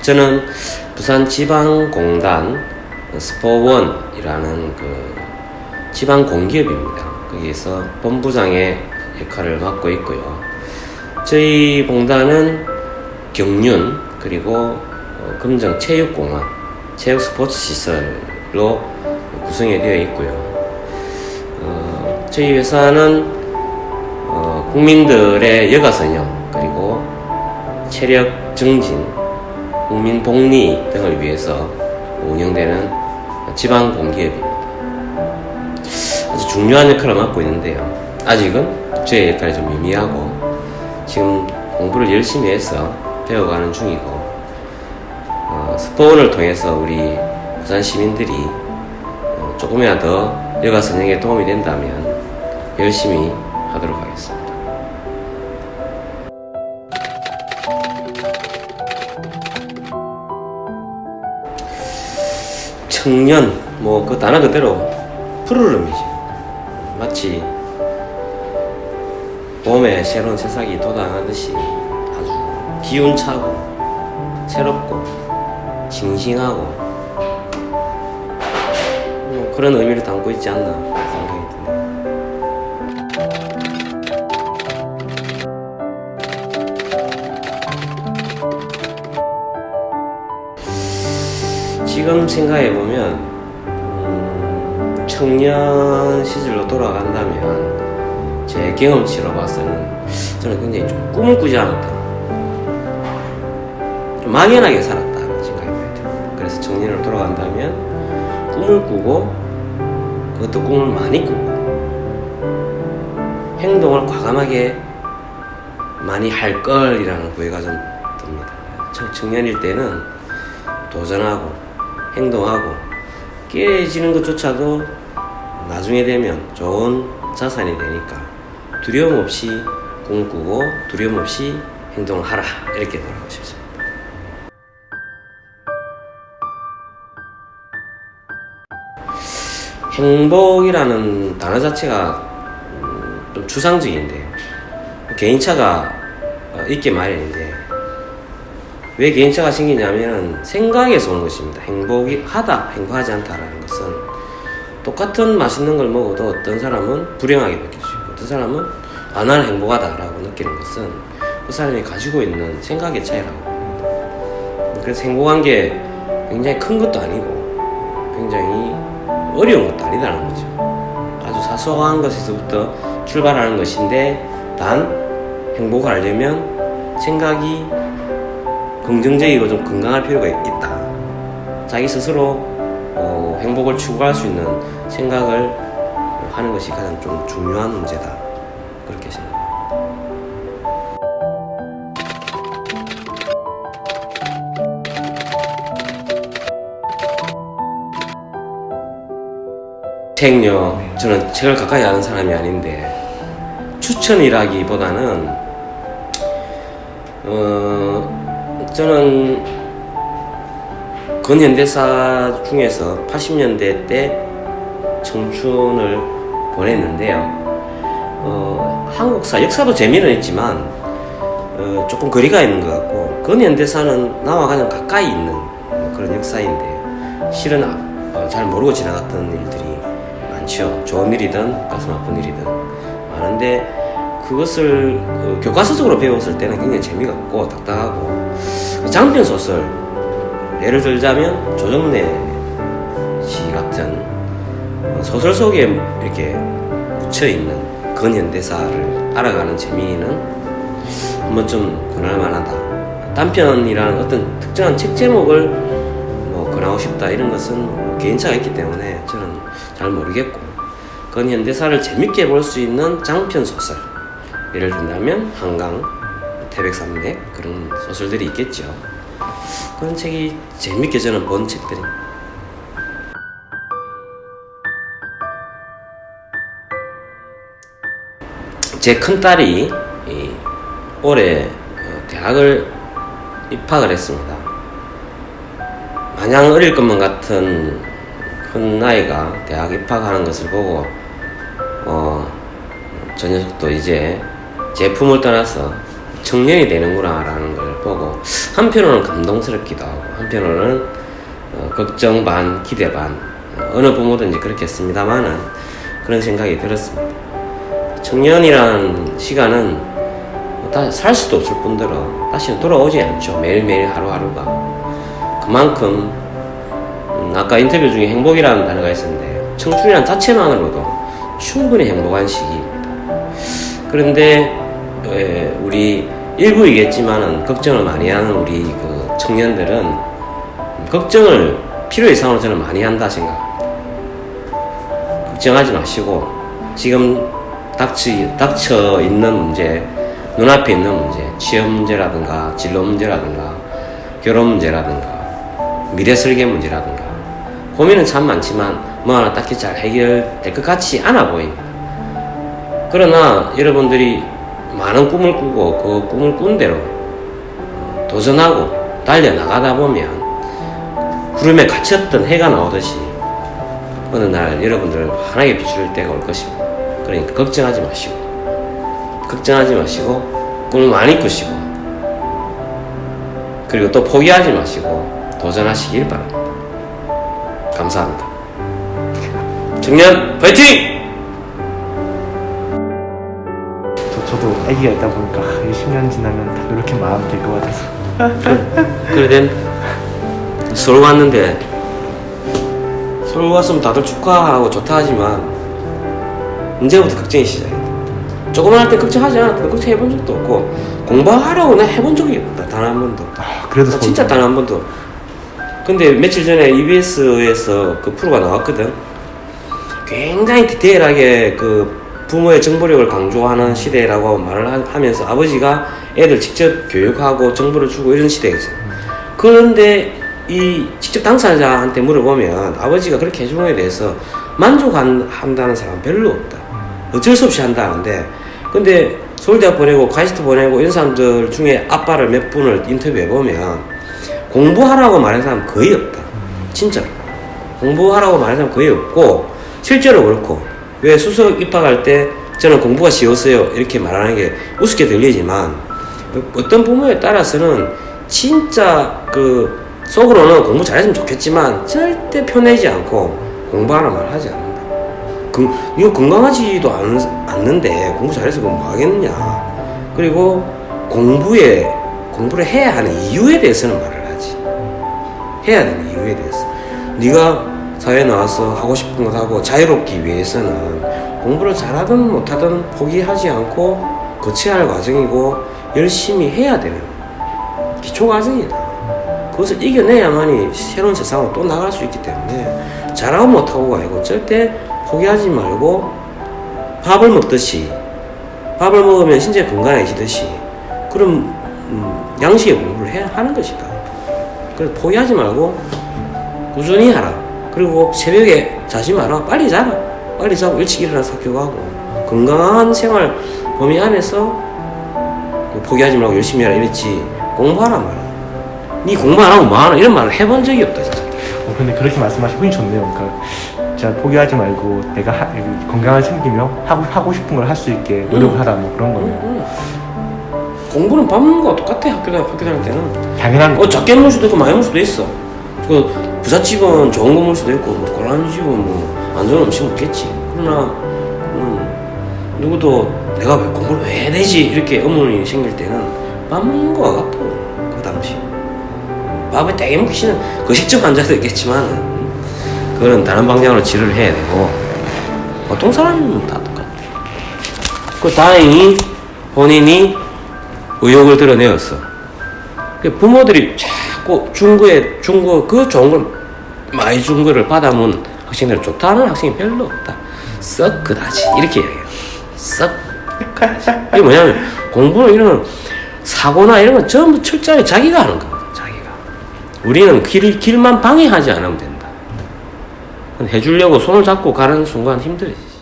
저는 부산지방공단 스포원이라는 그 지방공기업입니다. 거기에서 본부장의 역할을 맡고 있고요. 저희 공단은 경륜 그리고 금정 체육공원, 체육 스포츠 시설로 구성이 되어 있고요. 저희 회사는 국민들의 여가선영 그리고 체력 증진, 국민 복리 등을 위해서 운영되는 지방공기업입니다. 아주 중요한 역할을 맡고 있는데요. 아직은 저의 역할이 좀 미미하고 지금 공부를 열심히 해서 배워가는 중이고, 스포원을 통해서 우리 부산 시민들이 조금이라도 더 여가선영에 도움이 된다면 열심히 하도록 하겠습니다. 청년, 그 단어 그대로 푸르름이죠. 마치 봄에 새로운 새싹이 돋아나듯이 아주 기운차고 새롭고 싱싱하고 그런 의미를 담고 있지 않나 생각이 드네요. 지금 생각해보면 청년 시절로 돌아간다면 제 경험치로 봐서는 저는 굉장히 좀 꿈을 꾸지 않았다, 좀 막연하게 살았다는 생각이 들어요. 그래서 청년으로 돌아간다면 꿈을 꾸고 그것도 꿈을 많이 꾸고 행동을 과감하게 많이 할 걸이라는 후회가 좀 듭니다. 청년일 때는 도전하고 행동하고 깨지는 것조차도 나중에 되면 좋은 자산이 되니까 두려움 없이 꿈을 꾸고 두려움 없이 행동을 하라, 이렇게 말하고 싶습니다. 행복이라는 단어 자체가 좀 추상적인데요. 개인차가 있게 마련인데 왜 개인차가 생기냐면 생각에서 오는 것입니다. 행복이 하다, 행복하지 않다라는 것은 똑같은 맛있는 걸 먹어도 어떤 사람은 불행하게 느낄 수 있고 어떤 사람은 나는 행복하다라고 느끼는 것은 그 사람이 가지고 있는 생각의 차이라고 봅니다. 그래서 행복한 게 굉장히 큰 것도 아니고 굉장히 어려운 것도 아니다라는 거죠. 아주 사소한 것에서부터 출발하는 것인데 단 행복을 하려면 생각이 긍정적이고 좀 건강할 필요가 있다. 자기 스스로 행복을 추구할 수 있는 생각을 하는 것이 가장 좀 중요한 문제다, 그렇게 생각합니다. 책요, 저는 책을 가까이 아는 사람이 아닌데 추천이라기보다는 저는 근현대사 중에서 80년대 때 청춘을 보냈는데요. 한국사 역사도 재미는 있지만 조금 거리가 있는 것 같고, 근현대사는 나와 가장 가까이 있는 그런 역사인데 실은 잘 모르고 지나갔던 일들이 많죠. 좋은 일이든 가슴 아픈 일이든 많은데 그것을 교과서적으로 배웠을 때는 굉장히 재미가 없고 딱딱하고, 장편 소설 예를 들자면 조정래 씨 같은 소설 속에 이렇게 묻혀있는 근현대사를 알아가는 재미는 한번 좀 권할 만하다. 단편이라는 어떤 특정한 책 제목을 권하고 싶다 이런 것은 개인차가 있기 때문에 저는 잘 모르겠고, 근현대사를 재밌게 볼 수 있는 장편 소설, 예를 든다면 한강, 태백산맥 그런 소설들이 있겠죠. 그런 책이 재밌게 저는 본 책들이. 제 큰딸이 올해 대학을 입학을 했습니다. 마냥 어릴 것만 같은 큰 나이가 대학 입학하는 것을 보고 저 녀석도 이제 제품을 떠나서 청년이 되는구나 라는 걸 보고 한편으로는 감동스럽기도 하고 한편으로는 걱정 반 기대 반 어느 부모든지 그렇겠습니다만은 그런 생각이 들었습니다. 청년이라는 시간은 다 살 수도 없을 뿐더러 다시는 돌아오지 않죠. 매일매일 하루하루가. 그만큼 아까 인터뷰 중에 행복이라는 단어가 있었는데 청춘이라는 자체만으로도 충분히 행복한 시기입니다. 그런데 우리 일부이겠지만은 걱정을 많이 하는 우리 그 청년들은 걱정을 필요 이상으로 저는 많이 한다 생각합니다. 걱정하지 마시고 지금 닥쳐 있는 문제, 눈앞에 있는 문제, 취업 문제라든가 진로 문제라든가 결혼 문제라든가 미래 설계 문제라든가 고민은 참 많지만 뭐 하나 딱히 잘 해결될 것 같지 않아 보입니다. 그러나 여러분들이 많은 꿈을 꾸고 그 꿈을 꾼 대로 도전하고 달려나가다 보면 구름에 갇혔던 해가 나오듯이 어느 날 여러분들을 환하게 비출 때가 올 것입니다. 그러니까 걱정하지 마시고 꿈을 많이 꾸시고 그리고 또 포기하지 마시고 도전하시길 바랍니다. 감사합니다. 청년 파이팅! 저도 아기가 있다 보니까 20년 지나면 다 이렇게 마음 될 것 같아서 그래 서울 왔는데 서울 왔으면 다들 축하하고 좋다 하지만 이제부터 걱정이 시작이다. 조그만 할 때 걱정하지 않았거든. 걱정해본 적도 없고 공부하라고 나 해본 적이 없다. 단 한 번도. 그래도 진짜 단 한 번도. 근데 며칠 전에 EBS에서 그 프로가 나왔거든. 굉장히 디테일하게 그 부모의 정보력을 강조하는 시대라고 말을 하면서 아버지가 애들 직접 교육하고 정보를 주고 이런 시대였어. 그런데 이 직접 당사자한테 물어보면 아버지가 그렇게 해준 거에 대해서 만족한다는 사람은 별로 없다. 어쩔 수 없이 한다는데 근데 서울대학 보내고 카이스트 보내고 이런 사람들 중에 아빠를 몇 분을 인터뷰해보면 공부하라고 말하는 사람 거의 없다. 진짜로. 공부하라고 말하는 사람 거의 없고 실제로 그렇고 왜 수석 입학할 때 저는 공부가 쉬웠어요 이렇게 말하는 게 우습게 들리지만 어떤 부모에 따라서는 진짜 그 속으로는 공부 잘했으면 좋겠지만 절대 편하지 않고 공부하라 말하지 않는다. 이거 건강하지도 않는데 공부 잘해서 그럼 뭐 하겠느냐. 그리고 공부를 해야 하는 이유에 대해서는 말을 하지. 해야 되는 이유에 대해서. 네가 사회에 나와서 하고 싶은 것 하고 자유롭기 위해서는 공부를 잘하든 못하든 포기하지 않고 거쳐야 할 과정이고 열심히 해야 되는 기초 과정이다. 그것을 이겨내야만이 새로운 세상으로 또 나갈 수 있기 때문에 잘하고 못하고가 아니고 절대 포기하지 말고 밥을 먹듯이 밥을 먹으면 신체 건강해지듯이 그럼 양식의 공부를 하는 것이다. 그래서 포기하지 말고 꾸준히 하라. 그리고 새벽에 자지 마라. 빨리 자라. 빨리 자고 일찍 일어나서 학교 가고 건강한 생활 범위 안에서 포기하지 말고 열심히 하라 이랬지 공부하라 말이야. 니 공부 안 하고 뭐하나 이런 말을 해본 적이 없다 진짜. 근데 그렇게 말씀하시면 좋네요. 그러니까 진짜 포기하지 말고 내가 건강을 챙기며 하고 싶은 걸 할 수 있게 노력하라 뭐 그런 거네요. 공부는 밥 먹는 거와 똑같아. 학교 다닐 때는 당연한 거. 작게 먹을 수도 있고 많이 먹을 수도 있어. 그 부잣집은 좋은 거 먹을 수도 있고 뭐 고라니 집은 뭐 안 좋은 음식 먹겠지. 그러나 누구도 내가 왜 공부를 왜 해야 되지 이렇게 의문이 생길 때는 밥 먹는 거와 같아. 그 당시 밥에 되게 먹기 싫은 거식증 환자도 있겠지만 그거는 다른 방향으로 치료를 해야 되고 보통 사람은 다 똑같아. 그 다행히 본인이 의욕을 드러내었어. 부모들이 자꾸 중고 그 좋은 걸 많이 준 거를 받아본 학생들은 좋다는 학생이 별로 없다. 썩 그다지 이렇게 이야기해요. 썩 그다지. 이게 뭐냐면 공부는 이런 사고나 이런 건 전부 철저하게 자기가 하는 거거든. 자기가. 우리는 길만 방해하지 않으면 된다. 해주려고 손을 잡고 가는 순간 힘들지.